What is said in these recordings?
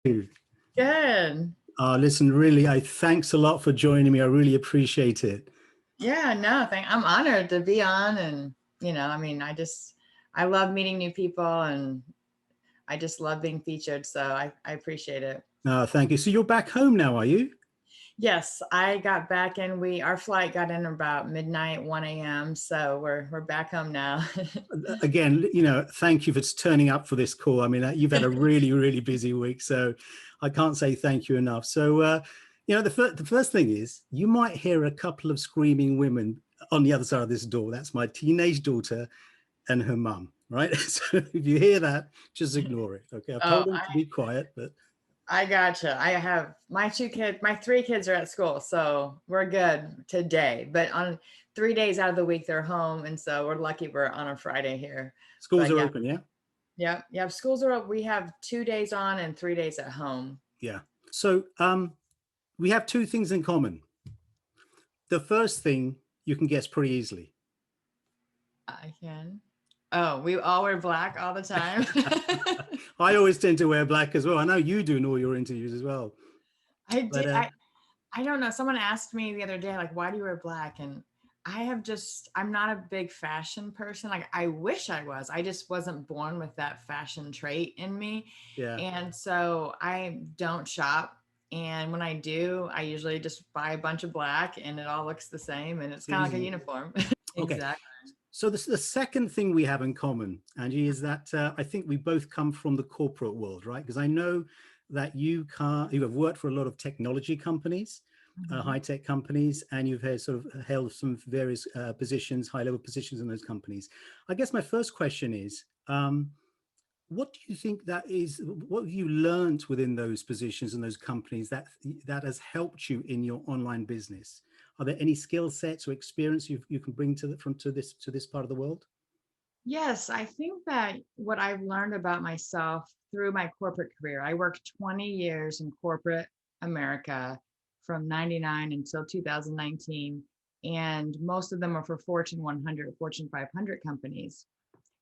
you? Good. Listen, really, thanks a lot for joining me. I really appreciate it. Yeah, no, I'm honored to be on. And, I mean, I love meeting new people and I just love being featured. So I appreciate it. Thank you. So you're back home now, are you? Yes, I got back in. Our flight got in about midnight, 1 a.m. So we're back home now. Again, thank you for turning up for this call. I mean, you've had a really, really busy week, so I can't say thank you enough. So, the first thing is you might hear a couple of screaming women on the other side of this door. That's my teenage daughter and her mum, right? So if you hear that, just ignore it. Okay, I've Oh, told them to be quiet, but I gotcha. I have my 3 kids are at school, so we're good today. But on 3 days out of the week, they're home. And so we're lucky we're on a Friday here. schools But are yeah, open, yeah? yeah. Schools are up. We have 2 days on and 3 days at home. Yeah. So we have two things in common. The first thing you can guess pretty easily. I can. Oh, we all wear black all the time. I always tend to wear black as well. I know you do in all your interviews as well. I But did. I don't know. Someone asked me the other day, like, why do you wear black? And I'm not a big fashion person. Like, I wish I was. I just wasn't born with that fashion trait in me. yeah, And so I don't shop. And when I do, I usually just buy a bunch of black and it all looks the same. And it's it's kind of like a easy. uniform. Okay. Exactly. So the second thing we have in common, Angie, is that I think we both come from the corporate world, right? Because I know that you have worked for a lot of technology companies, Mhm. high tech companies, and you've had sort of held some various positions, high level positions in those companies. I guess my first question is, what do you think that is? What have you learned within those positions and those companies that has helped you in your online business? Are there any skill sets or experience you can bring to this part of the world? Yes, I think that what I've learned about myself through my corporate career, I worked 20 years in corporate America from 99 until 2019, and most of them are for Fortune 100, Fortune 500 companies.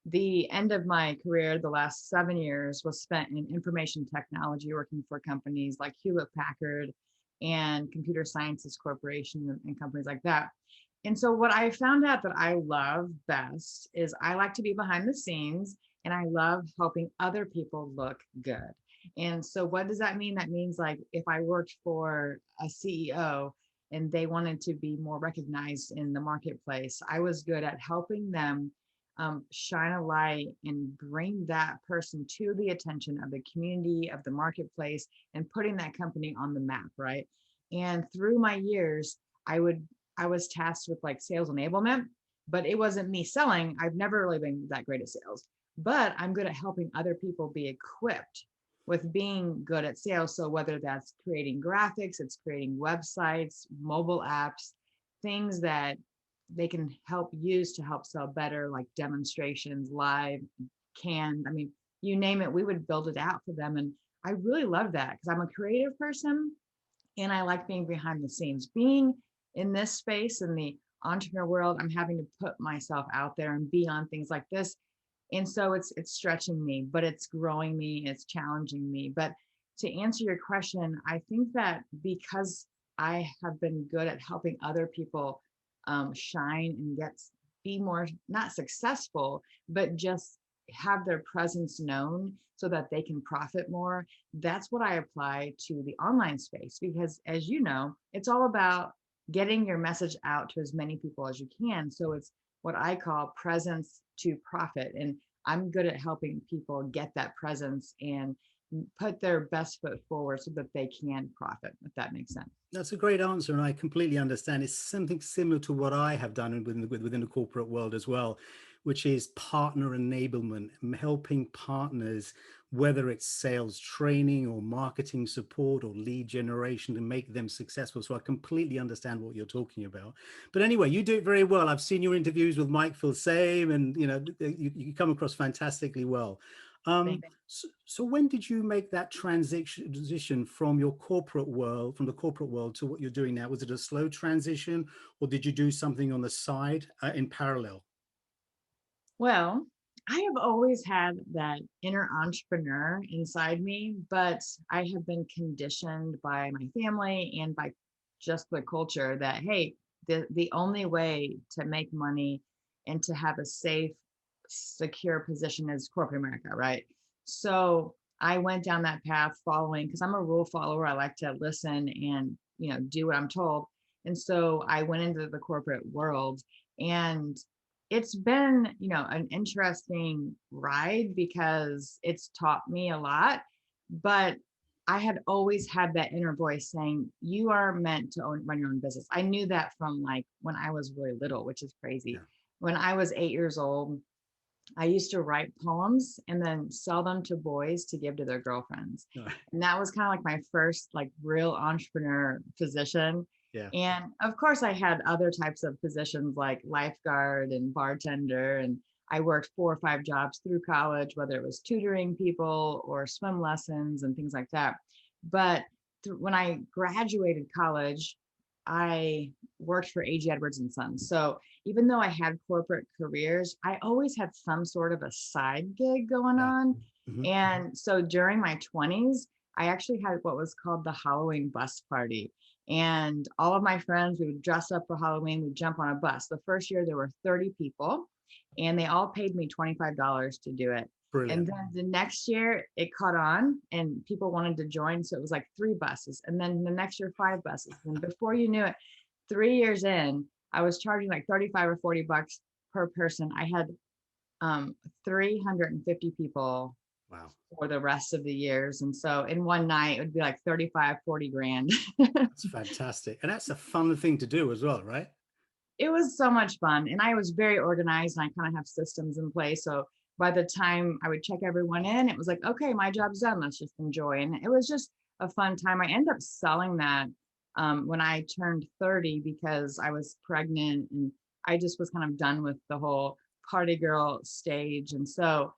The end of my career, the last 7 years, was spent in information technology, working for companies like Hewlett Packard and Computer Sciences Corporation and companies like that. And so, what I found out that I love best is I like to be behind the scenes and I love helping other people look good. And so, what does that mean? That means, like, if I worked for a CEO and they wanted to be more recognized in the marketplace, I was good at helping them shine a light and bring that person to the attention of the community, of the marketplace, and putting that company on the map, right? And through my years, I would I was tasked with like sales enablement, but it wasn't me selling. I've never really been that great at sales, but I'm good at helping other people be equipped with being good at sales. So whether that's creating graphics, it's creating websites, mobile apps, things that they can help use to help sell better, like demonstrations, live, canned. I mean, you name it, we would build it out for them. And I really love that because I'm a creative person and I like being behind the scenes. Being in this space in the entrepreneur world, I'm having to put myself out there and be on things like this. And so it's stretching me, but it's growing me, it's challenging me. But to answer your question, I think that because I have been good at helping other people shine and be more not successful, but just have their presence known so that they can profit more. That's what I apply to the online space because, as you know, it's all about getting your message out to as many people as you can. So it's what I call presence to profit. And I'm good at helping people get that presence and put their best foot forward so that they can profit, if that makes sense. That's a great answer, and I completely understand. It's something similar to what I have done within the corporate world as well, which is partner enablement, helping partners, whether it's sales training or marketing support or lead generation, to make them successful. So I completely understand what you're talking about. But anyway, you do it very well. I've seen your interviews with Mike Filsame, and you come across fantastically well. Thank So when did you make that transition from your corporate world, from the corporate world to what you're doing now? Was it a slow transition, or did you do something on the side in parallel? Well, I have always had that inner entrepreneur inside me, but I have been conditioned by my family and by just the culture that, hey, the only way to make money and to have a safe, secure position is corporate America, right? So I went down that path following because I'm a rule follower. I like to listen and, do what I'm told. And so I went into the corporate world, and it's been, an interesting ride because it's taught me a lot, but I had always had that inner voice saying, you are meant to run your own business. I knew that from like when I was really little, which is crazy. Yeah. When I was 8 years old, I used to write poems and then sell them to boys to give to their girlfriends. Right. And that was kind of like my first like real entrepreneur position. Yeah. And of course I had other types of positions like lifeguard and bartender. And I worked 4 or 5 jobs through college, whether it was tutoring people or swim lessons and things like that. But when I graduated college, I worked for AG Edwards and Sons. So even though I had corporate careers, I always had some sort of a side gig going Yeah. on. Hmm. And so during my 20s, I actually had what was called the Halloween bus party. And all of my friends, we would dress up for Halloween, we'd jump on a bus. The first year, there were 30 people, and they all paid me $25 to do it. And Brilliant. then the next year, it caught on and people wanted to join. So it was like 3 buses. And then the next year, 5 buses. And before you knew it, 3 years in, I was charging like 35 or $40 per person. I had 350 people Wow. for the rest of the years. And so in one night, it would be like 35, 40 grand. That's fantastic. And that's a fun thing to do as well, right? It was so much fun. And I was very organized and I kind of have systems in place. So by the time I would check everyone in, it was like, okay, my job's done. Let's just enjoy. And it was just a fun time. I ended up selling that when I turned 30 because I was pregnant and I just was kind of done with the whole party girl stage. And so,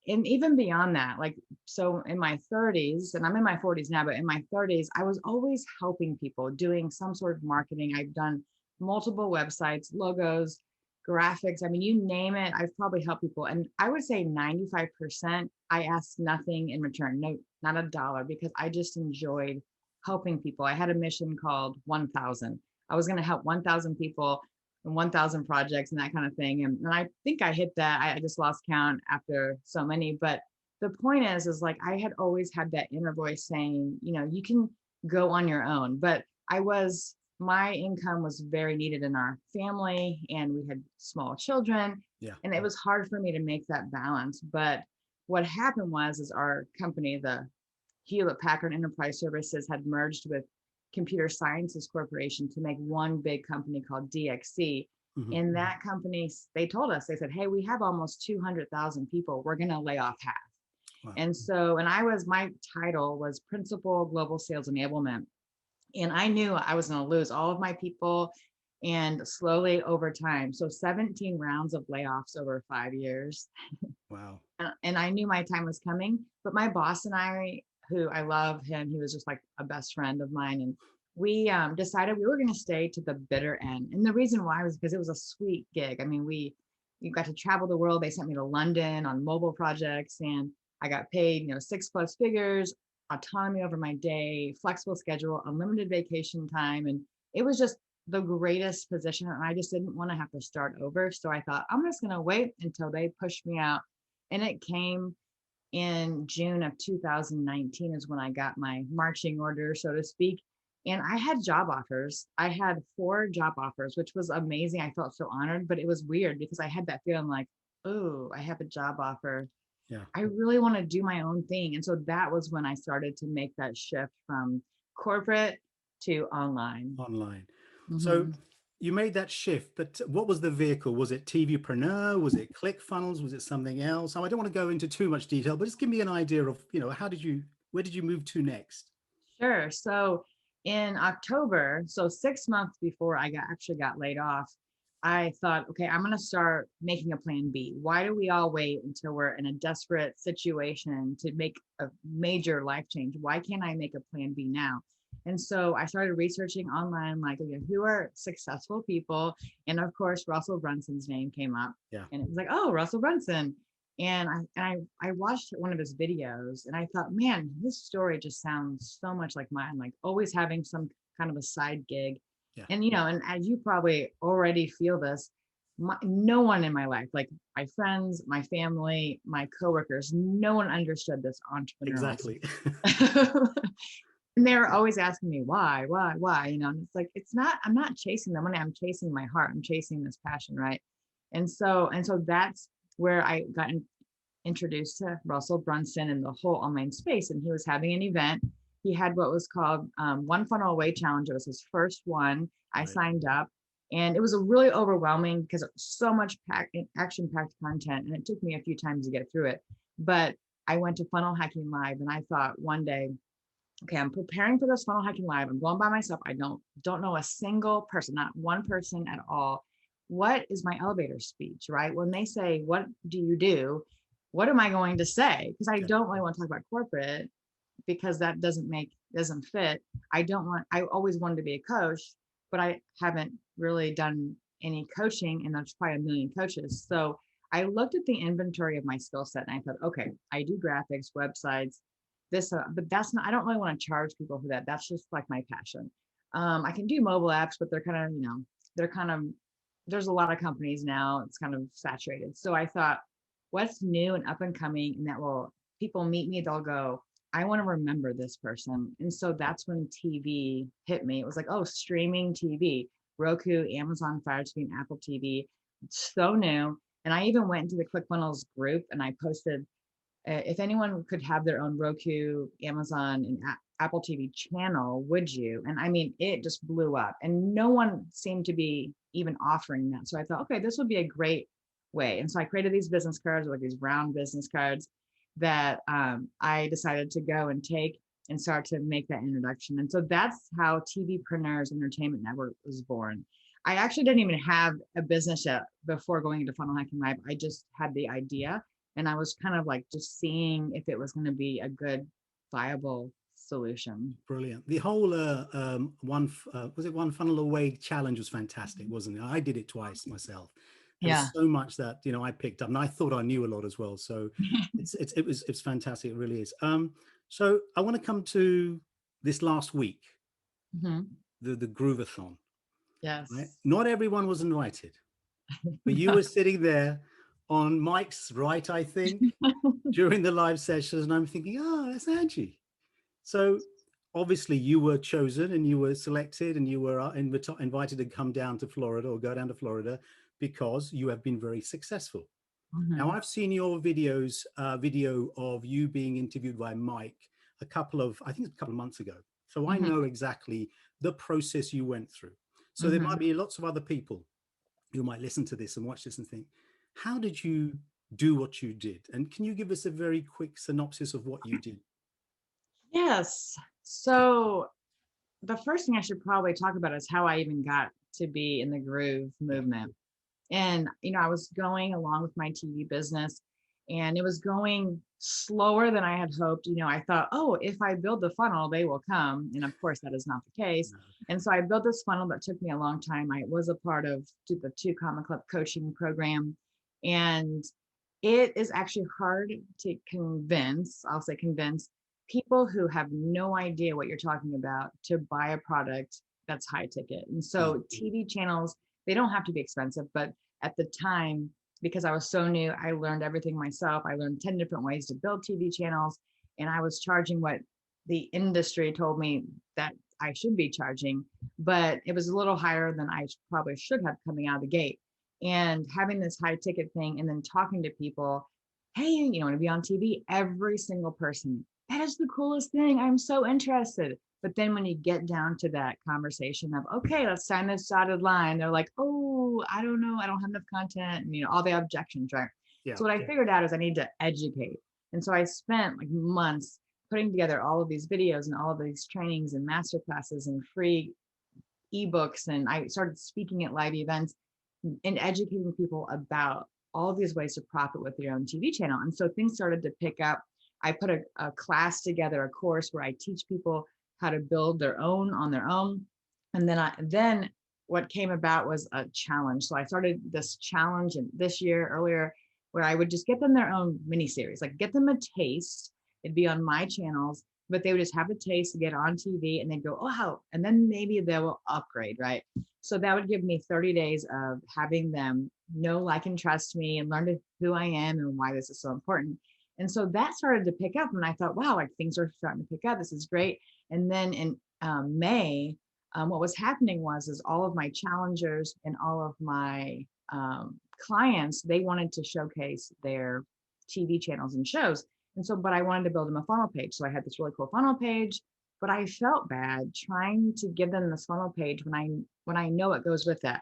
and even beyond that, like, so in my 30s, and I'm in my 40s now, but in my 30s, I was always helping people doing some sort of marketing. I've done multiple websites, logos, graphics. I mean, you name it, I've probably helped people. And I would say 95%, I asked nothing in return, no, not a dollar, because I just enjoyed helping people. I had a mission called 1,000. I was going to help 1,000 people and 1,000 projects and that kind of thing. And I think I hit that. I just lost count after so many. But the point is like, I had always had that inner voice saying, you can go on your own. But my income was very needed in our family and we had small children. Yeah. And it was hard for me to make that balance. But what happened is our company, the Hewlett Packard Enterprise Services, had merged with Computer Sciences Corporation to make one big company called DXC. Hmm. In that company, they told us, they said, hey, we have almost 200,000 people. We're going to lay off half. Wow. And so, my title was Principal Global Sales Enablement. And I knew I was going to lose all of my people and slowly over time. So 17 rounds of layoffs over 5 years. Wow. And I knew my time was coming, but my boss and I, who I love him, he was just like a best friend of mine. And we decided we were going to stay to the bitter end. And the reason why was because it was a sweet gig. I mean, we got to travel the world. They sent me to London on mobile projects and I got paid, 6+ figures, autonomy over my day, flexible schedule, unlimited vacation time. And it was just the greatest position. And I just didn't want to have to start over. So I thought, I'm just going to wait until they push me out. And it came in June of 2019 is when I got my marching order, so to speak. And I had job offers. I had 4 job offers, which was amazing. I felt so honored, but it was weird because I had that feeling like, oh, I have a job offer. Yeah. I really want to do my own thing. And so that was when I started to make that shift from corporate to online. Online. So Mm-hmm. you made that shift, but what was the vehicle? Was it TVpreneur? Was it ClickFunnels? Was it something else? I don't want to go into too much detail, but just give me an idea of, where did you move to next? Sure. So in October, so 6 months before I actually got laid off, I thought, okay, I'm going to start making a plan B. Why do we all wait until we're in a desperate situation to make a major life change? Why can't I make a plan B now? And so I started researching online, like, okay, who are successful people? And of course, Russell Brunson's name came up. Yeah. And it was like, oh, Russell Brunson. And I watched one of his videos and I thought, man, this story just sounds so much like mine, like always having some kind of a side gig. Yeah. And, and as you probably already feel this, no one in my life, like my friends, my family, my coworkers, no one understood this entrepreneurial Exactly. and they were always asking me why, and it's like, I'm not chasing the money. I'm chasing my heart. I'm chasing this passion. Right. And so that's where I got introduced to Russell Brunson and the whole online space. And he was having an event. He had what was called One Funnel Away Challenge. It was his first one. I Right. signed up and it was a really overwhelming because it was so much action-packed content. And it took me a few times to get through it. But I went to Funnel Hacking Live and I thought one day, okay, I'm preparing for this Funnel Hacking Live. I'm going by myself. I don't know a single person, not one person at all. What is my elevator speech, right? When they say, what do you do? What am I going to say? Because I Yeah. don't really want to talk about corporate because that doesn't fit. I always wanted to be a coach, but I haven't really done any coaching and there's probably a million coaches. So I looked at the inventory of my skill set and I thought, okay, I do graphics, websites, but that's not, I don't really want to charge people for that. That's just like my passion. I can do mobile apps, but they're kind of, there's a lot of companies now. It's kind of saturated. So I thought, what's new and up and coming, and that will people meet me, they'll go, I want to remember this person. And so that's when TV hit me. It was like, oh, streaming TV, Roku, Amazon Fire TV, and Apple TV. It's so new. And I even went into the ClickFunnels group and I posted if anyone could have their own Roku, Amazon, and Apple TV channel, would you? And I mean, it just blew up and no one seemed to be even offering that. So I thought, okay, this would be a great way. And so I created these business cards, like these round business cards that I decided to go and take and start to make that introduction. And so that's how TVpreneurs Entertainment Network was born. I actually didn't even have a business yet before going into Funnel Hacking Live. I just had the idea and I was kind of like just seeing if it was going to be a good, viable solution. Brilliant. The whole was it One Funnel Away challenge was fantastic, wasn't it? I did it twice myself. There Yeah. was so much that I picked up, and I thought I knew a lot as well. So it's fantastic. It really is. So I want to come to this last week, Mhm. the GrooveAthon. Right? Yes. Not everyone was invited, but you were sitting there on Mike's right, I think, during the live sessions, and I'm thinking, oh, that's Angie. So obviously you were chosen and you were selected and you were invited to come down to Florida or go down to Florida because you have been very successful. Now Mhm. I've seen your video of you being interviewed by Mike I think it's a couple of months ago. So I Mhm. know exactly the process you went through. So there might Mhm. be lots of other people who might listen to this and watch this and think, how did you do what you did? And can you give us a very quick synopsis of what you did? Yes. So the first thing I should probably talk about is how I even got to be in the groove Yeah. movement. And, I was going along with my TV business and it was going slower than I had hoped. I thought, oh, if I build the funnel, they will come. And of course, that is not the case. No. And so I built this funnel that took me a long time. I was a part of the 2 Comma Club coaching program. And it is actually hard to I'll say convince people who have no idea what you're talking about to buy a product that's high ticket. And Mm. so TV channels, they don't have to be expensive, but at the time, because I was so new, I learned everything myself. I learned 10 different ways to build TV channels, and I was charging what the industry told me that I should be charging, but it was a little higher than I probably should have coming out of the gate. And having this high ticket thing and then talking to people, hey, to be on TV, every single person, that is the coolest thing. I'm so interested. But then when you get down to that conversation of, okay, let's sign this dotted line, they're like, oh, I don't know. I don't have enough content. And, all the objections, right? Yeah. So what I figured out is I need to educate. And so I spent like months putting together all of these videos and all of these trainings and master classes and free ebooks. And I started speaking at live events and educating people about all of these ways to profit with your own TV channel. And so things started to pick up. I put a class together, a course where I teach people how to build their own on their own. And then what came about was a challenge. So I started this challenge and earlier where I would just get them their own mini series, like get them a taste. It'd be on my channels, but they would just have a taste to get on TV and they'd go, oh, how, and then maybe they will upgrade, right? So that would give me 30 days of having them know, like, and trust me and learn who I am and why this is so important. And so that started to pick up and I thought, wow, like things are starting to pick up. This is great. And then in May, what was happening is all of my challengers and all of my clients, they wanted to showcase their TV channels and shows. And so, but I wanted to build them a funnel page. So I had this really cool funnel page, but I felt bad trying to give them this funnel page when I know it goes with that.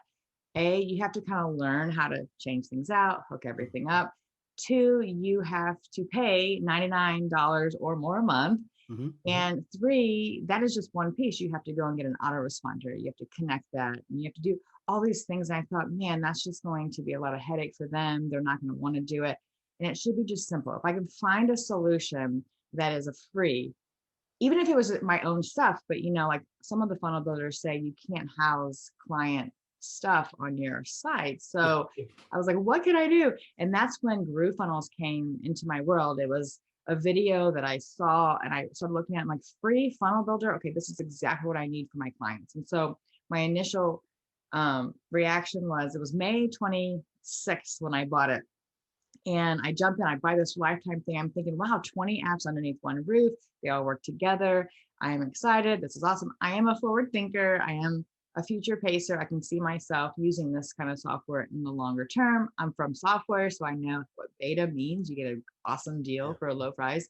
A, you have to kind of learn how to change things out, hook everything up. Two, you have to pay $99 or more a month. Mm-hmm. And three, that is just one piece. You have to go and get an autoresponder. You have to connect that and you have to do all these things. And I thought, man, that's just going to be a lot of headache for them. They're not going to want to do it. And it should be just simple. If I can find a solution that is a free, even if it was my own stuff, but like some of the funnel builders say you can't house client stuff on your site. So I was like, what can I do? And that's when GrooveFunnels came into my world. It was a video that I saw and I started looking at it, like, free funnel builder. Okay, this is exactly what I need for my clients. And so my initial reaction was, it was May 26th when I bought it. And I jumped in, I buy this lifetime thing. I'm thinking, wow, 20 apps underneath one roof. They all work together. I am excited. This is awesome. I am a forward thinker. I am a future pacer. I can see myself using this kind of software in the longer term. I'm from software, so I know what beta means. You get an awesome deal for a low price.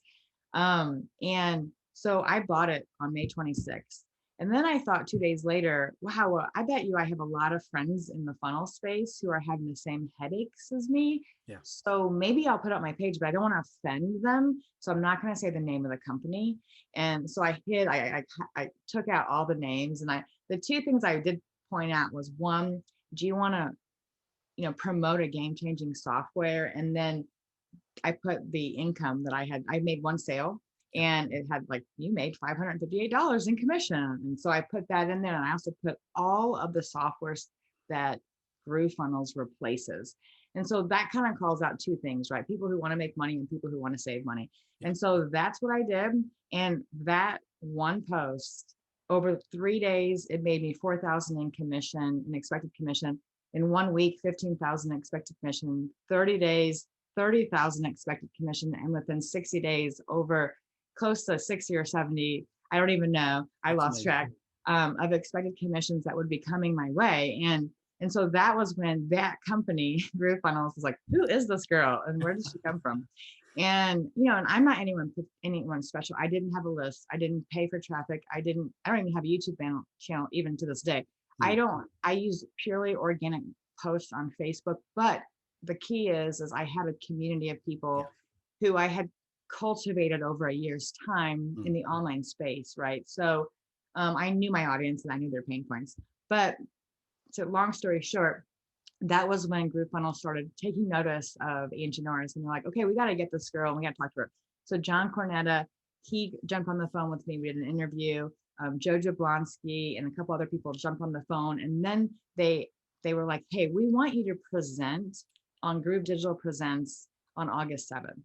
And so I bought it on May 26th. And then I thought 2 days later, wow, I bet you I have a lot of friends in the funnel space who are having the same headaches as me. Yeah. So maybe I'll put up my page, but I don't want to offend them. So I'm not going to say the name of the company. And so I took out all the names. And the two things I did point out was, one, do you want to, promote a game-changing software? And then I put the income that I made one sale. And it had, like, you made $558 in commission. And so I put that in there. And I also put all of the softwares that GrooveFunnels replaces. And so that kind of calls out two things, right? People who want to make money and people who want to save money. And so that's what I did. And that one post, over 3 days, it made me $4,000 in commission, in expected commission. In 1 week, $15,000 expected commission. 30 days, $30,000 expected commission. And within 60 days, over close to 60 or 70, I don't even know, I lost track, of expected commissions that would be coming my way. And so that was when that company, GrooveFunnels, was like, who is this girl and where does she come from? And, and I'm not anyone special. I didn't have a list. I didn't pay for traffic. I don't even have a YouTube channel even to this day. I use purely organic posts on Facebook, but the key is I had a community of people who I had cultivated over a year's time in the online space, right? So I knew my audience and I knew their pain points. But so long story short, that was when GrooveFunnels started taking notice of Angie Norris, and they're like, okay, we got to get this girl and we got to talk to her. So John Cornetta, he jumped on the phone with me. We did an interview. Joe Jablonski and a couple other people jumped on the phone, and then they were like, hey, we want you to present on Groove Digital Presents on August 7th.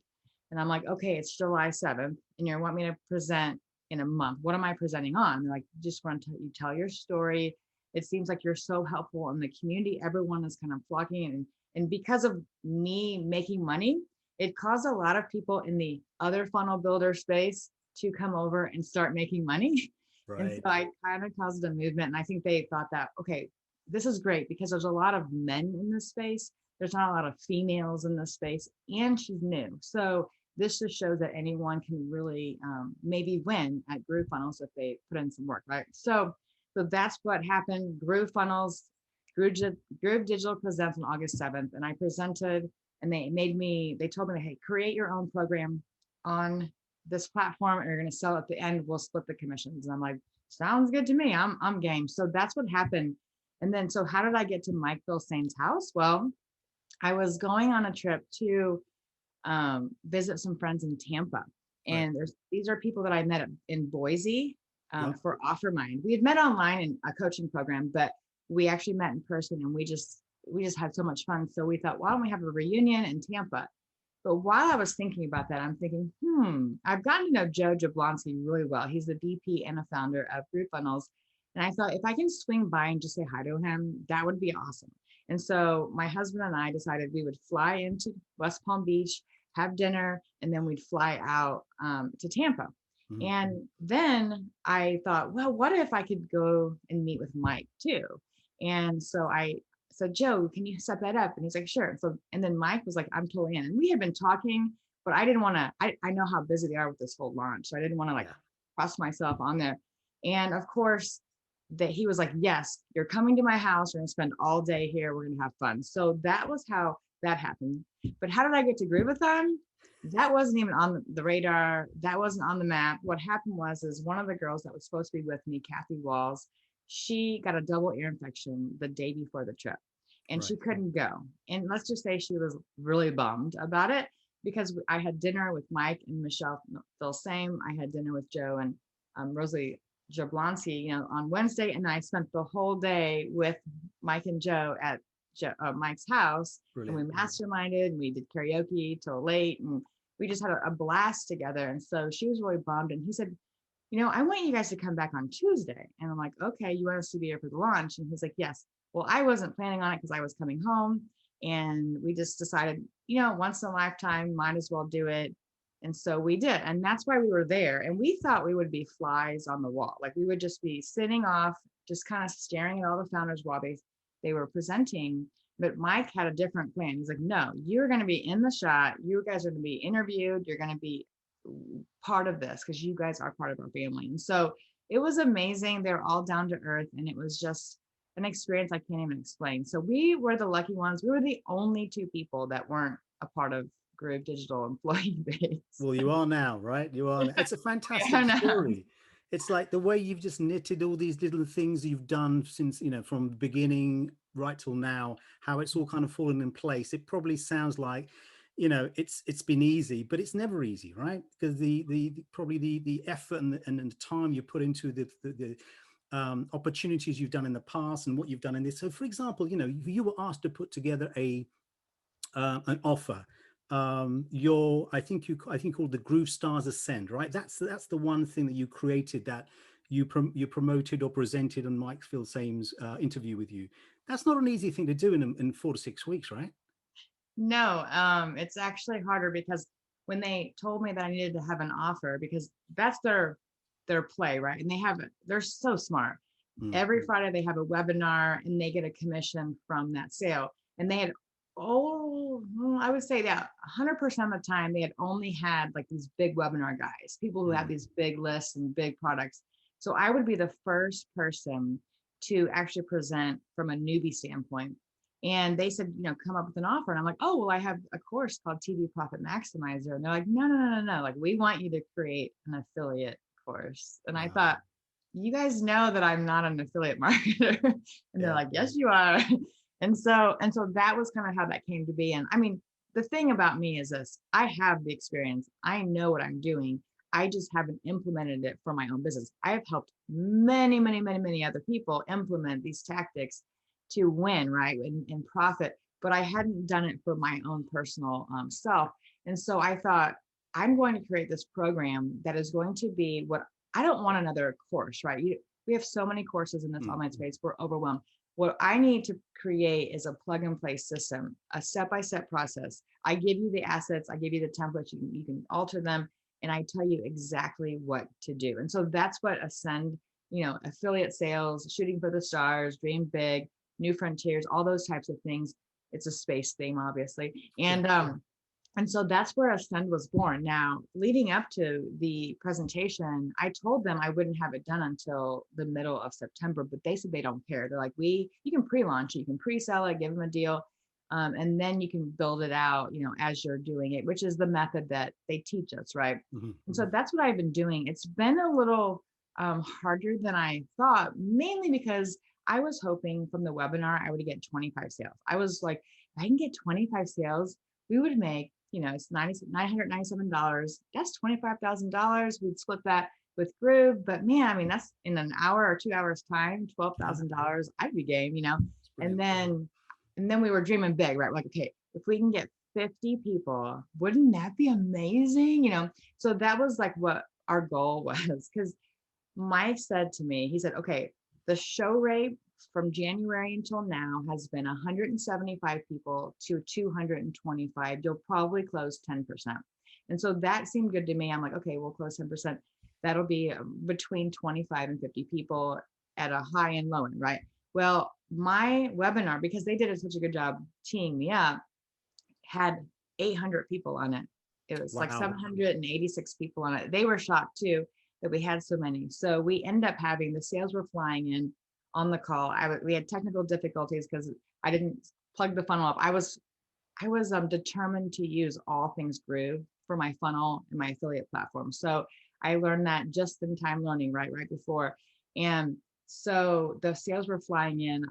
And I'm like, okay, it's July 7th, and you want me to present in a month. What am I presenting on? And they're like, just want to tell your story. It seems like you're so helpful in the community. Everyone is kind of flocking in. And because of me making money, it caused a lot of people in the other funnel builder space to come over and start making money. Right. And so I kind of caused a movement. And I think they thought that, okay, this is great because there's a lot of men in this space. There's not a lot of females in this space, and she's new. So this just shows that anyone can really maybe win at GrooveFunnels if they put in some work, right? So that's what happened. GrooveFunnels, Groove Digital Presents on August 7th, and I presented, and they told me, hey, create your own program on this platform, and you're going to sell at the end. We'll split the commissions. And I'm like, sounds good to me. I'm game. So that's what happened. And then, so how did I get to Mike Bilsane's house? Well, I was going on a trip to visit some friends in Tampa. And these are people that I met in Boise for OfferMind. We had met online in a coaching program, but we actually met in person, and we just we just had so much fun. So we thought, why don't we have a reunion in Tampa? But while I was thinking about that, I'm thinking, I've gotten to know Joe Jablonski really well. He's the VP and a founder of GrooveFunnels. And I thought if I can swing by and just say hi to him, that would be awesome. And so my husband and I decided we would fly into West Palm Beach, have dinner, and then we'd fly out to Tampa. Mhm. And then I thought, well, what if I could go and meet with Mike too? And so I said, Joe, can you set that up? And he's like, sure. So, and then Mike was like, I'm totally in. And we had been talking, but I didn't want to, I know how busy they are with this whole launch. So I didn't want to like Yeah. trust myself on there. And of course, that he was like, yes, you're coming to my house. We're going to spend all day here. We're going to have fun. So that was how that happened. But how did I get to Grooveathon? That wasn't even on the radar. That wasn't on the map. What happened is one of the girls that was supposed to be with me, Kathy Walls, she got a double ear infection the day before the trip and she Right. couldn't go. And let's just say she was really bummed about it because I had dinner with Mike and Michelle Phil-Same. I had dinner with Joe and Rosalie Jablonski, on Wednesday. And I spent the whole day with Mike and Joe at Mike's house. Brilliant. And we masterminded and we did karaoke till late and we just had a blast together. And so she was really bummed. And he said, I want you guys to come back on Tuesday. And I'm like, okay, you want us to be here for the launch? And he's like, yes. Well, I wasn't planning on it because I was coming home. And we just decided, once in a lifetime, might as well do it. And so we did. And that's why we were there. And we thought we would be flies on the wall. Like we would just be sitting off, just kind of staring at all the founders while they were presenting. But Mike had a different plan. He's like, no, you're going to be in the shot. You guys are going to be interviewed. You're going to be part of this because you guys are part of our family. And so it was amazing. They're all down to earth. And it was just an experience I can't even explain. So we were the lucky ones. We were the only two people that weren't a part of Groove Digital employee base. Well, you are now, right? You are. It's a fantastic story. It's like the way you've just knitted all these little things you've done since, from the beginning right till now, how it's all kind of fallen in place. It probably sounds like, it's been easy, but it's never easy, right? Because the probably the effort and the time you put into the opportunities you've done in the past and what you've done in this. So, for example, you were asked to put together an offer. I think called the Groove Stars Ascend, right? That's the one thing that you created that you promoted or presented on Mike Phil-Same's interview with you. That's not an easy thing to do in 4 to 6 weeks, right? No, it's actually harder because when they told me that I needed to have an offer, because that's their play, right? And they're so smart. Every Friday they have a webinar and they get a commission from that sale. And they had, I would say that 100% of the time they had only had like these big webinar guys, people who have these big lists and big products. So I would be the first person to actually present from a newbie standpoint. And they said, come up with an offer. And I'm like, oh, well, I have a course called TV Profit Maximizer. And they're like, no. Like, we want you to create an affiliate course. And I thought, you guys know that I'm not an affiliate marketer. And they're like, yes, you are. And so that was kind of how that came to be. And I mean, the thing about me is this, I have the experience. I know what I'm doing. I just haven't implemented it for my own business. I have helped many, many, many, many other people implement these tactics to win, right, and profit, but I hadn't done it for my own personal self. And so I thought, I'm going to create this program that is going to be what I don't want another course, right? We have so many courses in this online space, we're overwhelmed. What I need to create is a plug and play system, a step-by-step process. I give you the assets, I give you the templates, you can alter them, and I tell you exactly what to do. And so that's what Ascend, affiliate sales, shooting for the stars, dream big, new frontiers, all those types of things. It's a space theme, obviously. And so that's where Ascend was born. Now, leading up to the presentation, I told them I wouldn't have it done until the middle of September, but they said they don't care. They're like, you can pre-launch it, you can pre-sell it, give them a deal, and then you can build it out, as you're doing it, which is the method that they teach us, right? And so that's what I've been doing. It's been a little harder than I thought, mainly because I was hoping from the webinar, I would get 25 sales. I was like, if I can get 25 sales, we would make, it's $997. That's $25,000. We'd split that with Groove. But man, I mean, that's in an hour or 2 hours time, $12,000. I'd be game, And then and then we were dreaming big, right? Like, okay, if we can get 50 people, wouldn't that be amazing? So that was like what our goal was. Because Mike said to me, he said, okay, the show rate from January until now has been 175 people to 225. You'll probably close 10%. And so that seemed good to me. I'm like, okay, we'll close 10%. That'll be between 25 and 50 people at a high and low end, right? Well, my webinar, because they did such a good job teeing me up, had 800 people on it. It was like Wow. 786 people on it. They were shocked too that we had so many. So we end up having the sales were flying in on the call. We had technical difficulties because I didn't plug the funnel up. I was determined to use all things Groove for my funnel and my affiliate platform. So I learned that just in time learning, right before. And so the sales were flying in.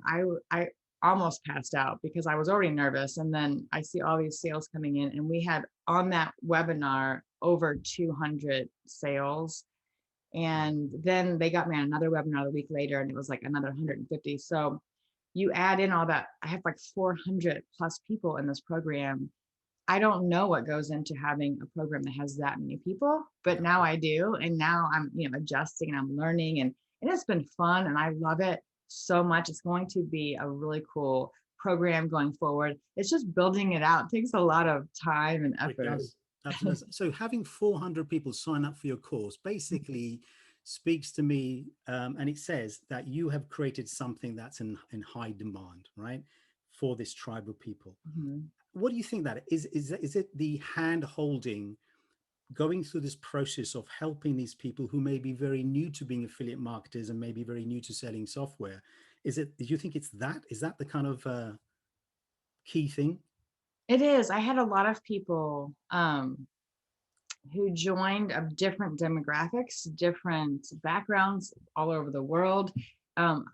I almost passed out because I was already nervous. And then I see all these sales coming in, and we had on that webinar over 200 sales. And then they got me on another webinar a week later, and it was like another 150. So you add in all that, I have like 400 plus people in this program. I don't know what goes into having a program that has that many people, but now I do. And now I'm, adjusting and I'm learning, and it's been fun and I love it so much. It's going to be a really cool program going forward. It's just building it out. It takes a lot of time and It effort. does. Absolutely. So having 400 people sign up for your course basically speaks to me, and it says that you have created something that's in high demand, right, for this tribe of people. Mhm. What do you think that is? Is it the hand holding, going through this process of helping these people who may be very new to being affiliate marketers and maybe very new to selling software? Is it? Do you think it's that? Is that the kind of key thing? It is. I had a lot of people who joined of different demographics, different backgrounds all over the world. Um,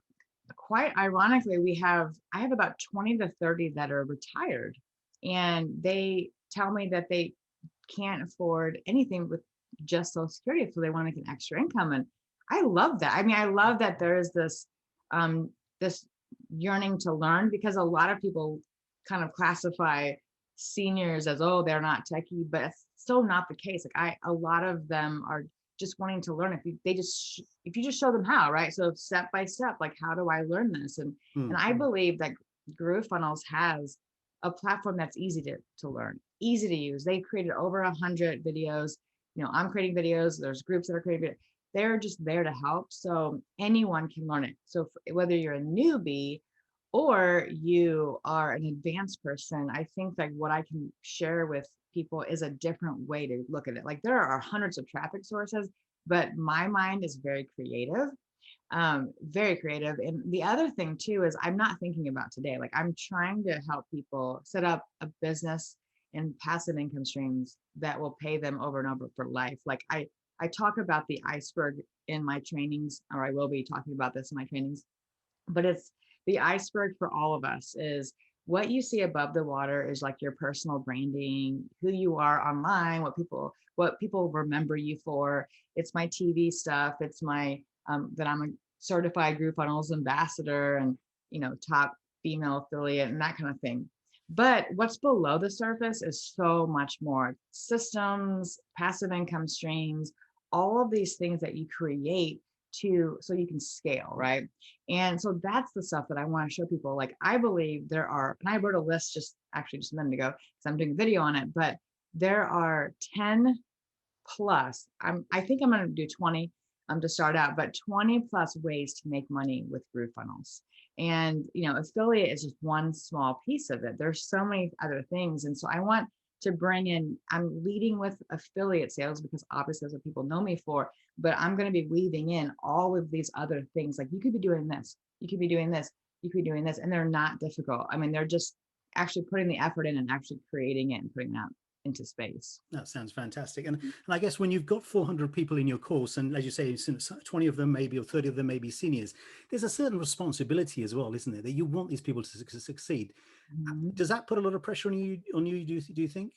Quite ironically, I have about 20 to 30 that are retired, and they tell me that they can't afford anything with just Social Security, so they want to get extra income. And I love that. I mean, I love that there is this yearning to learn, because a lot of people kind of classify seniors as, oh, they're not techie, but it's still not the case. Like a lot of them are just wanting to learn. If you just show them how, right? So step by step, like, how do I learn this? And I believe that GrooveFunnels has a platform that's easy to learn, easy to use. They created over 100 videos. I'm creating videos. There's groups that are creating videos. They're just there to help. So anyone can learn it. So whether you're a newbie or you are an advanced person, I think that what I can share with people is a different way to look at it. Like, there are hundreds of traffic sources, but my mind is very creative, very creative. And the other thing too is I'm not thinking about today. Like, I'm trying to help people set up a business and passive income streams that will pay them over and over for life. Like, I talk about the iceberg in my trainings, or I will be talking about this in my trainings, but it's the iceberg for all of us is what you see above the water is like your personal branding, who you are online, what people remember you for. It's my TV stuff. It's my that I'm a certified GrooveFunnels ambassador, and top female affiliate and that kind of thing. But what's below the surface is so much more: systems, passive income streams, all of these things that you create so you can scale, right? And so that's the stuff that I want to show people. Like, I believe there are, and I wrote a list just a minute ago because I'm doing a video on it, but there are 10 plus, I think I'm going to do 20 to start out, but 20 plus ways to make money with GrooveFunnels. And, affiliate is just one small piece of it. There's so many other things. And so I want to bring in, I'm leading with affiliate sales because obviously that's what people know me for, but I'm going to be weaving in all of these other things. Like, you could be doing this, you could be doing this, you could be doing this, and they're not difficult. I mean, they're just actually putting the effort in and actually creating it and putting it out into space. That sounds fantastic. And I guess when you've got 400 people in your course, and as you say, 20 of them maybe, or 30 of them may be seniors, there's a certain responsibility as well, isn't there? That you want these people to succeed. Mhm. Does that put a lot of pressure on you? Do you think?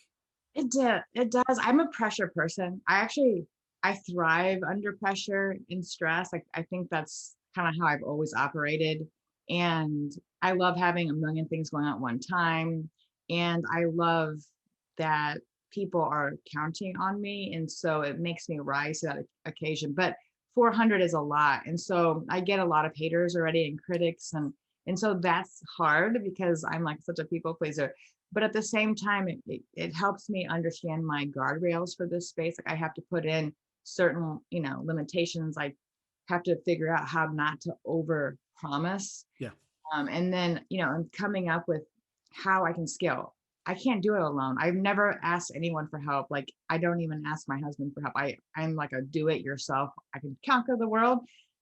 It does. I'm a pressure person. I thrive under pressure and stress. Like, I think that's kind of how I've always operated. And I love having a million things going on at one time. And I love that people are counting on me. And so it makes me rise to that occasion. But 400 is a lot. And so I get a lot of haters already and critics. And so that's hard because I'm like such a people pleaser. But at the same time, it helps me understand my guardrails for this space. Like I have to put in certain, limitations. I have to figure out how not to over promise. Yeah. And then, I'm coming up with how I can scale. I can't do it alone. I've never asked anyone for help. Like I don't even ask my husband for help. I'm like a do it yourself. I can conquer the world,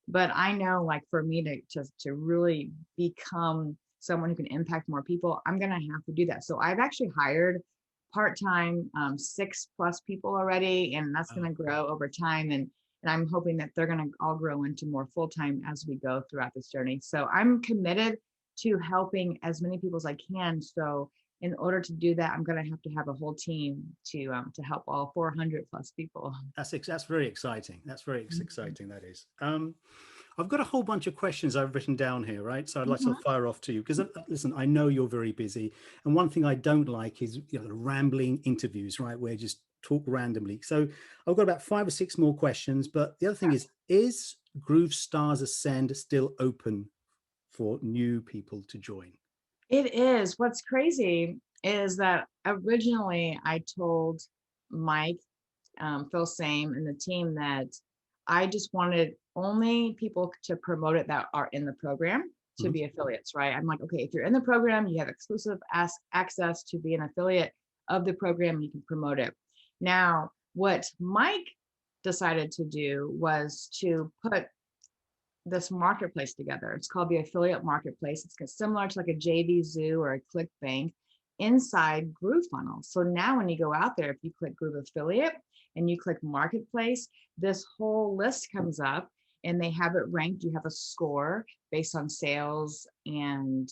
but I know like for me to really become someone who can impact more people, I'm gonna have to do that. So I've actually hired part-time 6+ people already, and that's Oh, gonna grow over time. And I'm hoping that they're gonna all grow into more full-time as we go throughout this journey. So I'm committed to helping as many people as I can. So in order to do that, I'm going to have a whole team to help all 400+ people. that's very exciting. That's very Mhm. exciting. That is. I've got a whole bunch of questions I've written down here, right? So I'd like to Mhm. fire off to you because listen, I know you're very busy, and one thing I don't like is rambling interviews, right, where you just talk randomly. So I've got about 5 or 6 more questions, but the other thing is Groove Stars Ascend still open for new people to join? It is. What's crazy is that originally I told Mike, Phil Same, and the team that I just wanted only people to promote it that are in the program to Mhm. be affiliates, right? I'm like, okay, if you're in the program, you have exclusive access to be an affiliate of the program, you can promote it. Now, what Mike decided to do was to put this marketplace together. It's called the affiliate marketplace. It's similar to like a JV Zoo or a ClickBank inside GrooveFunnels. So now when you go out there, if you click Groove Affiliate and you click Marketplace, this whole list comes up and they have it ranked. You have a score based on sales and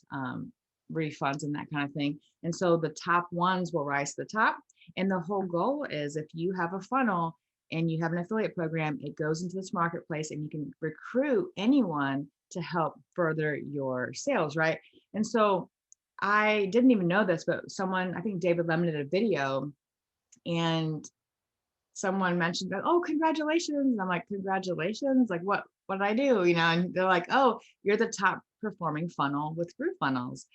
refunds and that kind of thing. And so the top ones will rise to the top. And the whole goal is if you have a funnel and you have an affiliate program, it goes into this marketplace and you can recruit anyone to help further your sales, right? And so I didn't even know this, but someone, I think David Lemon did a video and someone mentioned that, oh, congratulations. And I'm like, congratulations? Like what did I do? And they're like, oh, you're the top performing funnel with GrooveFunnels.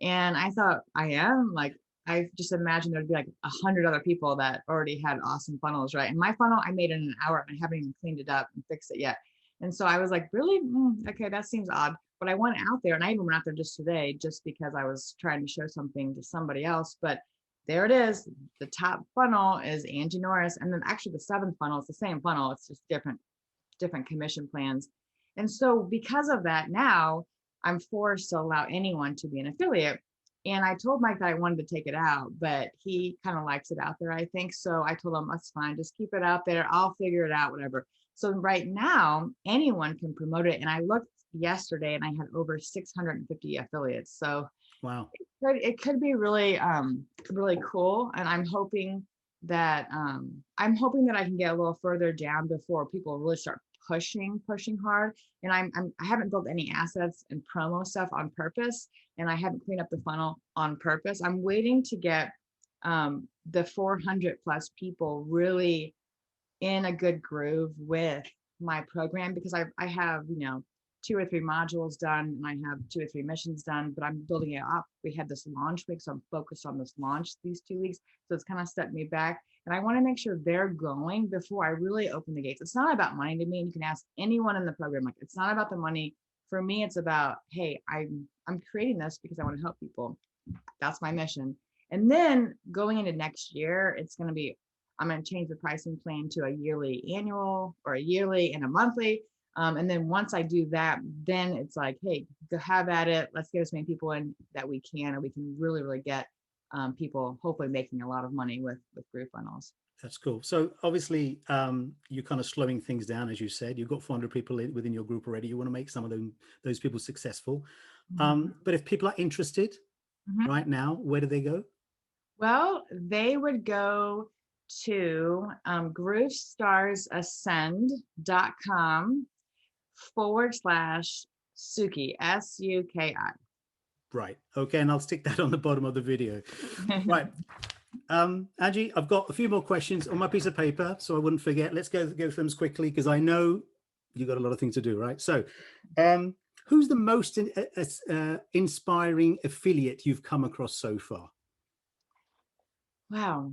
And I thought I am like, I just imagined there'd be like 100 other people that already had awesome funnels, right? And my funnel I made in an hour and I haven't even cleaned it up and fixed it yet. And so I was like, really? Okay, that seems odd. But I went out there and I even went out there just today just because I was trying to show something to somebody else. But there it is. The top funnel is Angie Norris. And then actually the seventh funnel is the same funnel. It's just different commission plans. And so because of that, now I'm forced to allow anyone to be an affiliate. And I told Mike that I wanted to take it out, but he kind of likes it out there, I think. So I told him, that's fine. Just keep it out there. I'll figure it out, whatever. So right now, anyone can promote it. And I looked yesterday and I had over 650 affiliates. So Wow. it could be really cool. And I'm hoping that I can get a little further down before people really start pushing hard. And I haven't built any assets and promo stuff on purpose, and I haven't cleaned up the funnel on purpose. I'm waiting to get the 400+ people really in a good groove with my program because I have 2 or 3 modules done and I have 2 or 3 missions done, but I'm building it up. We had this launch week, so I'm focused on this launch these 2 weeks. So it's kind of set me back, and I want to make sure they're going before I really open the gates. It's not about money to me, and you can ask anyone in the program. Like it's not about the money for me. It's about, hey, I'm creating this because I want to help people. That's my mission. And then going into next year, I'm going to change the pricing plan to a yearly annual or a yearly and a monthly. And then once I do that, then it's like, hey, go have at it. Let's get as many people in that we can, and we can really, really get people hopefully making a lot of money with GrooveFunnels. That's cool. So obviously, you're kind of slowing things down, as you said. You've got 400 people within your group already. You want to make some of those people successful. Mhm. But if people are interested Mhm. right now, where do they go? Well, they would go to GrooveStarsAscend.com /. Suki, S-U-K-I. Right. Okay. And I'll stick that on the bottom of the video. Right. Angie, I've got a few more questions on my piece of paper, so I wouldn't forget. Let's go through them quickly because I know you've got a lot of things to do, right? So, who's the most inspiring affiliate you've come across so far? Wow,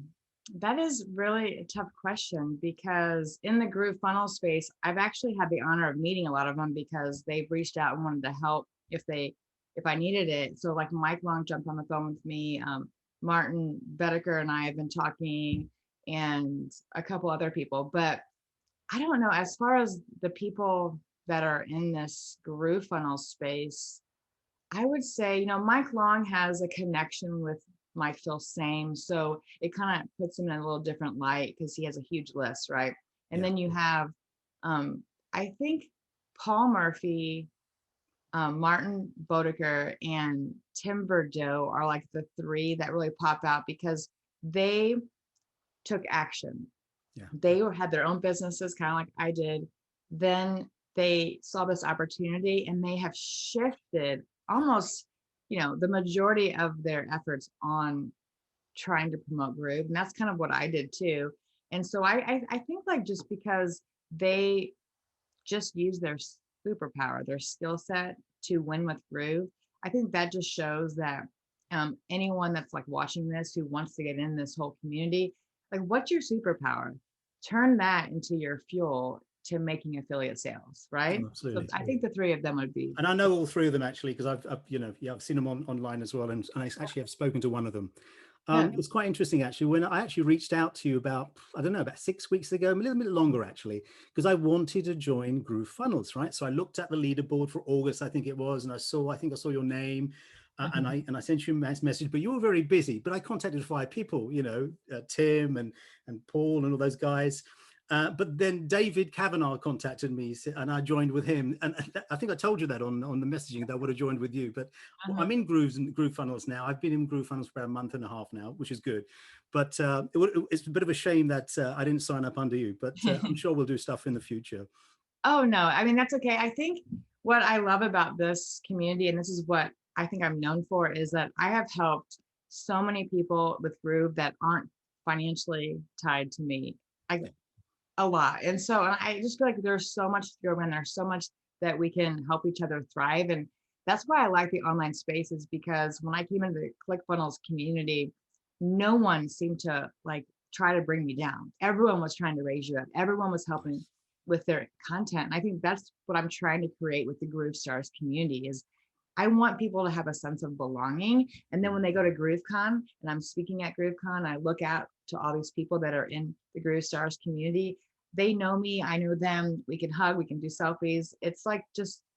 that is really a tough question because in the GrooveFunnels space, I've actually had the honor of meeting a lot of them because they've reached out and wanted to help if I needed it. So like Mike Long jumped on the phone with me, Martin Bedecker and I have been talking, and a couple other people. But I don't know, as far as the people that are in this GrooveFunnels space, I would say, Mike Long has a connection with Mike Phil Same. So it kind of puts him in a little different light because he has a huge list, right? And Yeah. then you have, I think Paul Murphy, Martin Bodeker, and Tim Bordeaux are like the three that really pop out because they took action. Yeah. They had their own businesses, kind of like I did. Then they saw this opportunity and they have shifted almost, the majority of their efforts on trying to promote Groove. And that's kind of what I did too. And so I think like just because they just use their superpower, their skill set to win with Groove, I think that just shows that anyone that's like watching this who wants to get in this whole community, like what's your superpower? Turn that into your fuel to making affiliate sales, right? Oh, So absolutely. I think the three of them would be. And I know all three of them actually because I've seen them online as well, and I actually have spoken to one of them. Yeah. It's quite interesting actually. When I actually reached out to you about, I don't know, about 6 weeks ago, a little bit longer actually, because I wanted to join GrooveFunnels, right? So I looked at the leaderboard for August, I think it was, and I think I saw your name, and I sent you a message, but you were very busy. But I contacted 5 people, Tim and Paul and all those guys. But then David Kavanagh contacted me, and I joined with him. And I think I told you that on the messaging that I would have joined with you. But I'm in GrooveFunnels now. I've been in GrooveFunnels for about a month and a half now, which is good. But it's a bit of a shame that I didn't sign up under you. But I'm sure we'll do stuff in the future. Oh, no. I mean, that's okay. I think what I love about this community, and this is what I think I'm known for, is that I have helped so many people with Groove that aren't financially tied to me. A lot. And so I just feel like there's so much to go around. There's so much that we can help each other thrive. And that's why I like the online spaces, because when I came into the ClickFunnels community, no one seemed to like try to bring me down. Everyone was trying to raise you up. Everyone was helping with their content. And I think that's what I'm trying to create with the Groove Stars community is I want people to have a sense of belonging. And then when they go to GrooveCon and I'm speaking at GrooveCon, I look out to all these people that are in the Groove Stars community. They know me, I know them. We can hug, we can do selfies. It's like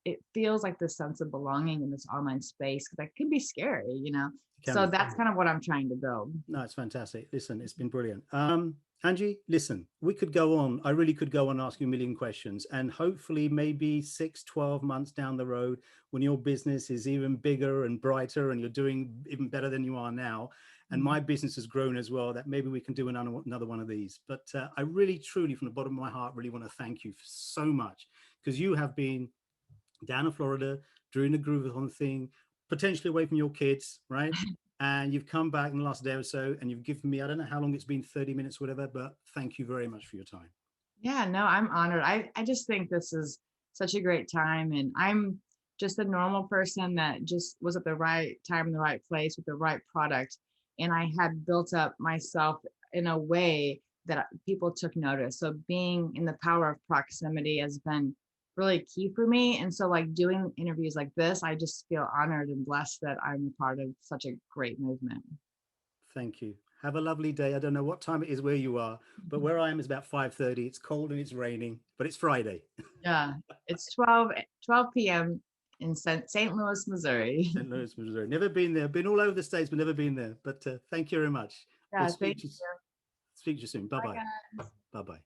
it feels like this sense of belonging in this online space because that can be scary. So that's kind of what I'm trying to build. No, it's fantastic. Listen, it's been brilliant. Angie, listen, we could go on. I really could go on asking a million questions. And hopefully maybe 6, 12 months down the road, when your business is even bigger and brighter and you're doing even better than you are now, and my business has grown as well, that maybe we can do another one of these. But I really, truly, from the bottom of my heart, really want to thank you so much because you have been down in Florida doing the GrooveFunnels thing, potentially away from your kids, right? And you've come back in the last day or so and you've given me, I don't know how long it's been, 30 minutes, whatever, but thank you very much for your time. Yeah, no, I'm honored. I just think this is such a great time. And I'm just a normal person that just was at the right time in the right place with the right product. And I had built up myself in a way that people took notice. So being in the power of proximity has been really key for me. And so like doing interviews like this, I just feel honored and blessed that I'm a part of such a great movement. Thank you. Have a lovely day. I don't know what time it is where you are, but where I am is about 5:30. It's cold and it's raining, but it's Friday. Yeah, it's 12 p.m. in St. Louis, Missouri. St. Louis, Missouri. Never been there. Been all over the States, but never been there. But thank you very much. Yeah, We'll thank speak to you. you soon. Bye-bye. Bye, guys. Bye-bye.